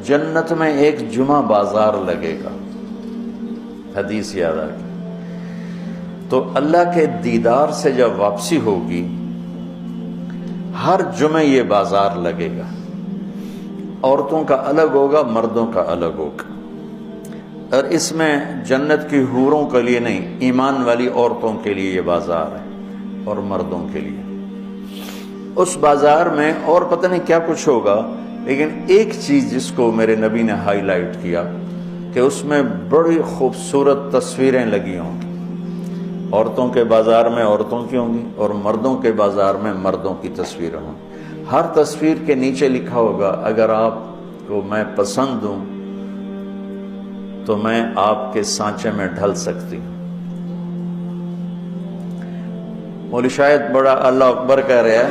جنت میں ایک جمعہ بازار لگے گا، حدیث یاد آ گئی۔ تو اللہ کے دیدار سے جب واپسی ہوگی، ہر جمعے یہ بازار لگے گا، عورتوں کا الگ ہوگا، مردوں کا الگ ہوگا، اور اس میں جنت کی حوروں کے لیے نہیں، ایمان والی عورتوں کے لیے یہ بازار ہے اور مردوں کے لیے۔ اس بازار میں اور پتہ نہیں کیا کچھ ہوگا، لیکن ایک چیز جس کو میرے نبی نے ہائی لائٹ کیا کہ اس میں بڑی خوبصورت تصویریں لگی ہوں گی۔ عورتوں کے بازار میں عورتوں کی ہوں گی اور مردوں کے بازار میں مردوں کی تصویریں ہوں گی۔ ہر تصویر کے نیچے لکھا ہوگا اگر آپ کو میں پسند ہوں تو میں آپ کے سانچے میں ڈھل سکتی ہوں۔ مولوی شاید بڑا اللہ اکبر کہہ رہا ہے